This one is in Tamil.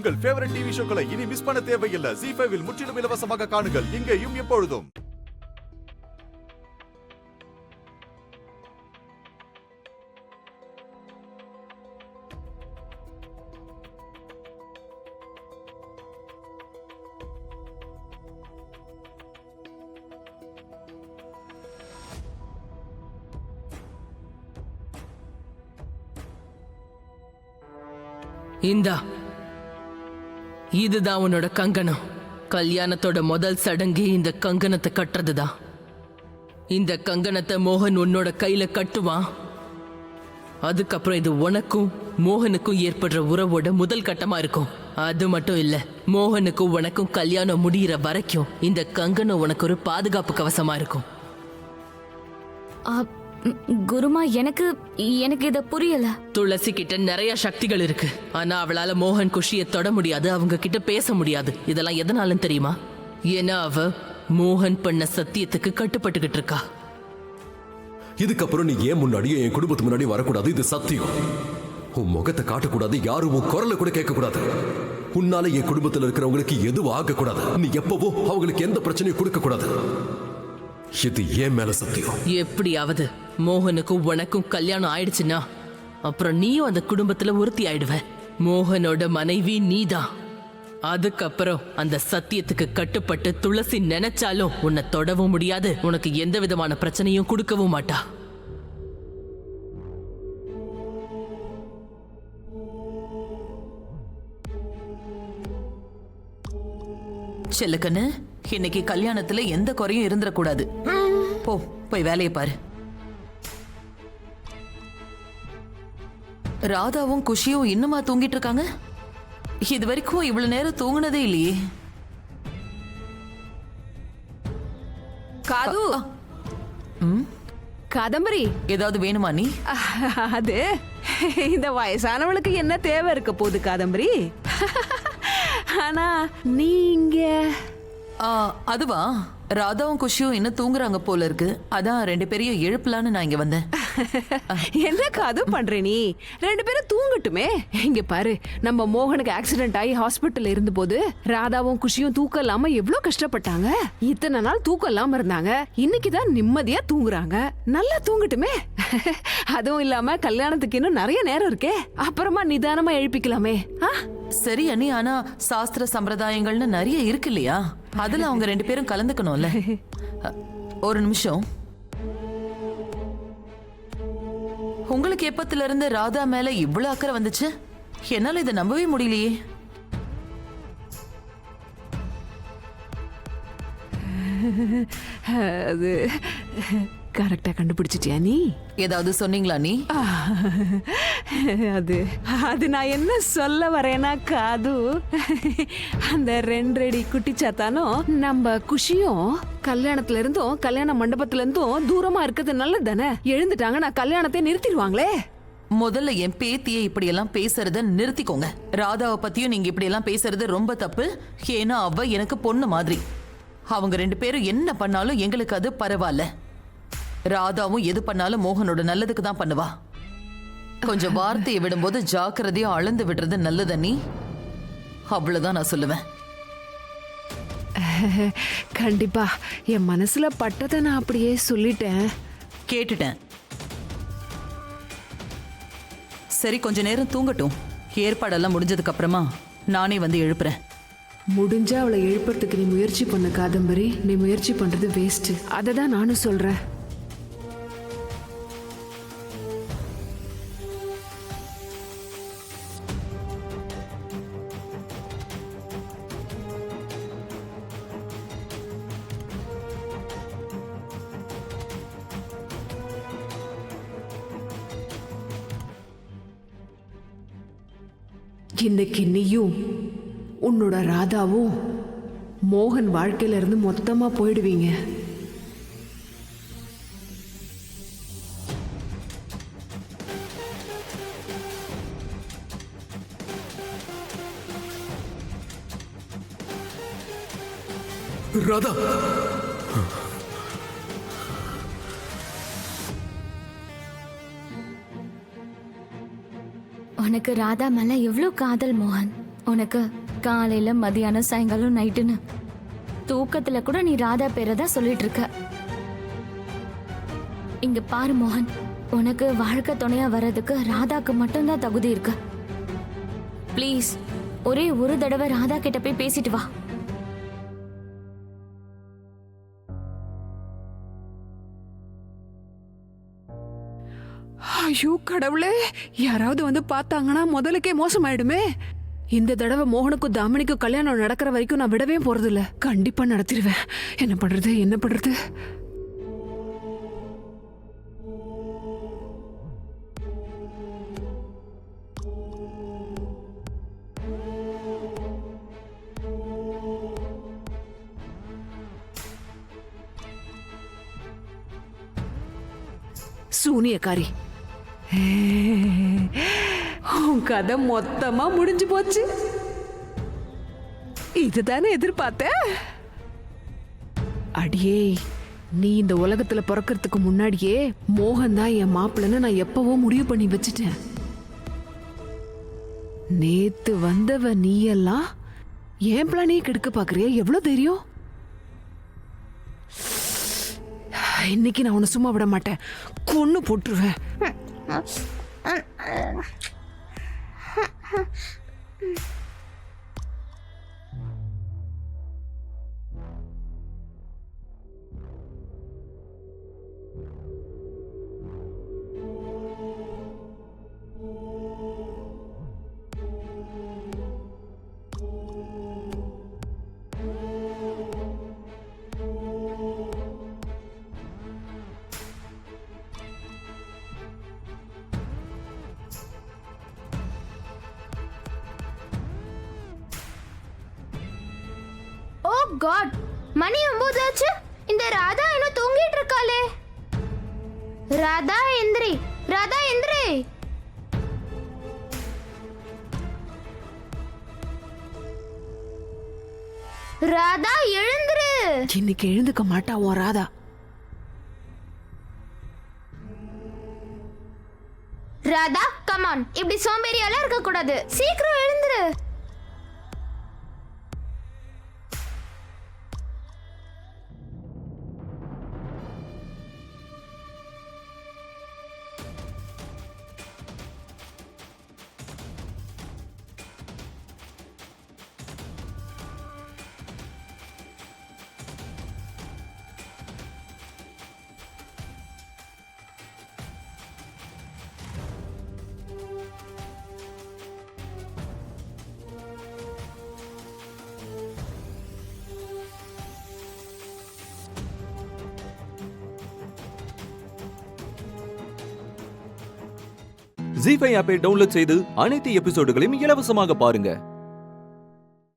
உங்கள் ஃபேவரட் டிவி ஷோக்களை இனி மிஸ் பண்ண தேவையில்லை. ZEE5 இல் முற்றிலும் இலவசமாக காணுங்கள், இங்கேயும் எப்பொழுதும். இந்தா, இதுதான் உன்னோட கங்கணம். கல்யாணத்தோட முதல் சடங்கு இந்த கங்கணத்தை கட்டுறதுதான். இந்த கங்கணத்தை மோகன் உன்னோட கையில கட்டுவான். அதுக்கப்புறம் இது உனக்கும் மோகனுக்கும் ஏற்படுற உறவோட முதல் கட்டமா இருக்கும். அது மட்டும் இல்ல, மோகனுக்கும் உனக்கும் கல்யாணம் முடிகிற வரைக்கும் இந்த கங்கணம் உனக்கு ஒரு பாதுகாப்பு கவசமா இருக்கும். குருமா, எனக்கு இத புரியல. துளசி கிட்ட நிறைய சக்திகள் இருக்கு. ஆனா அவளால மோகன் குஷியை தொட முடியாது, அவங்க கிட்ட பேச முடியாது. இதெல்லாம் எதனாலும் தெரியுமா? ஏன்னா அவ மோகன் பண்ண சத்தியத்துக்கு கட்டுப்பட்டுக்கிட்டு இருக்கா. இதுக்கப்புறம் நீ ஏன் முன்னாடியும் என் குடும்பத்து முன்னாடி வரக்கூடாது. இது சத்தியம். உன் முகத்தை காட்டக்கூடாது, யாரும் உன் குரலை கூட கேட்கக்கூடாது. உன்னால என் குடும்பத்தில் இருக்கிறவங்களுக்கு எதுவும் ஆகக்கூடாது. நீ எப்பவோ அவங்களுக்கு எந்த பிரச்சனையும் கொடுக்க கூடாது. இது ஏன் மேல சத்தியம். எப்படியாவது மோகனுக்கும் உனக்கும் கல்யாணம் ஆயிடுச்சுன்னா அப்புறம் நீயும் அந்த குடும்பத்துல ஒருத்தி ஆயிடுவ. மோகனோட மனைவி நீதான். அதுக்கப்புறம் அந்த சத்தியத்துக்கு கட்டுப்பட்டு துளசி நினைச்சாலும் உன்னை தொடவும் முடியாது, உனக்கு எந்த விதமான பிரச்சனையும் கொடுக்கவும் மாட்டா. செல்லக்கண்ணு, இன்னைக்கு கல்யாணத்துல எந்த குறையும் இருந்துடக்கூடாது. போய் வேலையை பாரு. ராதாவும் குஷியும் இன்னுமா தூங்கிட்டு இருக்காங்க? இது வரைக்கும் இவ்வளவு நேரம் தூங்குனதே இல்லையே. காது, காதம்பரி, ஏதாவது வேணுமா நீ? அது இந்த வயசானவளுக்கு என்ன தேவை இருக்க போகுது காதம்பரி? ஆனா நீங்க அதுவா, ராதாவும் குஷியும் இன்னும் தூங்குறாங்க போல இருக்கு. அதான் ரெண்டு பேரையும் எழுப்பலான்னு நான் இங்க வந்தேன். என்ன காது பண்ற நீ? ரெண்டு பேரும் தூங்கட்டுமே. இங்க பாரு, நம்ம மோகனுக்கு ஆக்சிடென்ட் ஆகி ஹாஸ்பிட்டல்ல இருந்த போது ராதாவும் குஷியும் தூக்கம் இல்லாம எவ்வளவு கஷ்டப்பட்டாங்க. இத்தனை நாள் தூக்கம் இல்லாம இருந்தாங்க. இன்னைக்குதான் நிம்மதியா தூங்குறாங்க. நல்லா தூங்கட்டுமே. அதுவும் இல்லாம கல்யாணத்துக்கு இன்னும் நிறைய நேரம் இருக்கே. அப்புறமா நிதானமா எழுப்பிக்கலாமே. சரி அண்ணி, ஆனா சாஸ்திர சம்பிரதாயங்கள்னு நிறைய இருக்கு இல்லையா? அதுல அவங்க ரெண்டு பேரும் கலந்துக்கணும்ல. ஒரு நிமிஷம். உங்களுக்கு எப்பத்துல இருந்து ராதா மேல இவ்வளவு அக்கறை வந்துச்சு? என்னால இதை நம்பவே முடியலையே. அது கரெக்டா கண்டுபிடிச்சிட்டியா நீ? ஏதாவது சொன்னீங்களா நீ? அது நான் என்ன சொல்ல வரேன்னா காது, அந்த ரெண்டடி குட்டிச்சாத்தானும் நம்ம குஷியும் கல்யாணத்துல இருந்தும் கல்யாண மண்டபத்துல இருந்தும் தூரமா இருக்கிறது நல்லது தானே? எழுந்துட்டாங்க, நான் கல்யாணத்தை நிறுத்திடுவாங்களே. முதல்ல என் பேத்தியை இப்படி எல்லாம் பேசுறத நிறுத்திக்கோங்க. ராதாவை பத்தியும் நீங்க இப்படி எல்லாம் பேசுறது ரொம்ப தப்பு. ஏன்னா அவ எனக்கு பொண்ணு மாதிரி. அவங்க ரெண்டு பேரும் என்ன பண்ணாலும் எங்களுக்கு அது பரவாயில்ல. ராதாவும் எது பண்ணாலும் மோகனோட நல்லதுக்கு தான் பண்ணுவா. கொஞ்சம் வார்த்தையை விடும்போது ஜாக்கிரதையா அளந்து விடுறது நல்லது நீ. அவ்வளவுதான் நான் சொல்லுவேன். கண்டிப்பா என் மனசுல பட்டதை நான் அப்படியே சொல்லிட்டேன். கேட்டுட்டேன். சரி, கொஞ்ச நேரம் தூங்கட்டும். ஏற்பாடெல்லாம் முடிஞ்சதுக்கு அப்புறமா நானே வந்து எழுப்புறேன். முடிஞ்சா அவளை எழுப்புறதுக்கு நீ முயற்சி பண்ண காதம்பரி. நீ முயற்சி பண்றது வேஸ்ட். அதை தான் நானும் சொல்றேன். இன்னைக்கு நீயும் உன்னோட ராதாவும் மோகன் வாழ்க்கையில இருந்து மொத்தமா போயிடுவீங்க. ராதா, உனக்கு ராதா மேல எவ்வளவு காதல் மோகன். உனக்கு காலையில மதியானம் சாயங்காலம் நைட்டுன்னு தூக்கத்துல கூட நீ ராதா பேரை தான் சொல்லிட்டு இருக்க. இங்க பாரு மோகன், உனக்கு வாழ்க்கை துணையா வர்றதுக்கு ராதாக்கு மட்டும்தான் தகுதி இருக்கு. ப்ளீஸ் ஒரே ஒரு தடவை ராதா கிட்ட போய் பேசிட்டு வா. ஐயோ கடவுளே, யாராவது வந்து பார்த்தாங்கன்னா முதலுக்கே மோசமாயிடுமே. இந்த தடவை மோகனுக்கும் தாமினிக்கும் கல்யாணம் நடக்கிற வரைக்கும் நான் விடவே போறது இல்ல. கண்டிப்பா நடத்திடுவேன். என்ன பண்றது என்ன பண்றது? சூனியக்காரி, உன் கதை மொத்தமா முடிஞ்சு போச்சு. இதுதானே எதிர்பார்த்த? அடியே, நீ இந்த உலகத்துல பிறக்கிறதுக்கு முன்னாடியே மோகன் தான் என் மாப்பிள்ளன்னு நான் எப்பவோ முடிவு பண்ணி வச்சுட்டேன். நேத்து வந்தவ நீ எல்லாம் என் பிளானையே கெடுக்க பாக்குறிய? எவ்வளவு தைரியம்! இன்னைக்கு நான் உன்னை சும்மா விட மாட்டேன், கொன்னு போட்டுருவேன். ஓ காட், மணி 9 ஆச்சு. இந்த ராதா இன்னும் தூங்கிட்டு இருக்காளே. ராதா எந்திரி, ராதா எந்திரி. ராதா எழுந்திரு. இன்னைக்கு எழுந்துக்க மாட்டா உன் ராதா. ராதா கமான், இப்படி சோம்பேறியால இருக்க கூடாது. சீக்கிரம் எழுந்திரு. ஜீ5 ஆப்பை டவுன்லோட் செய்து அனைத்து எபிசோடுகளையும் இலவசமாக பாருங்க.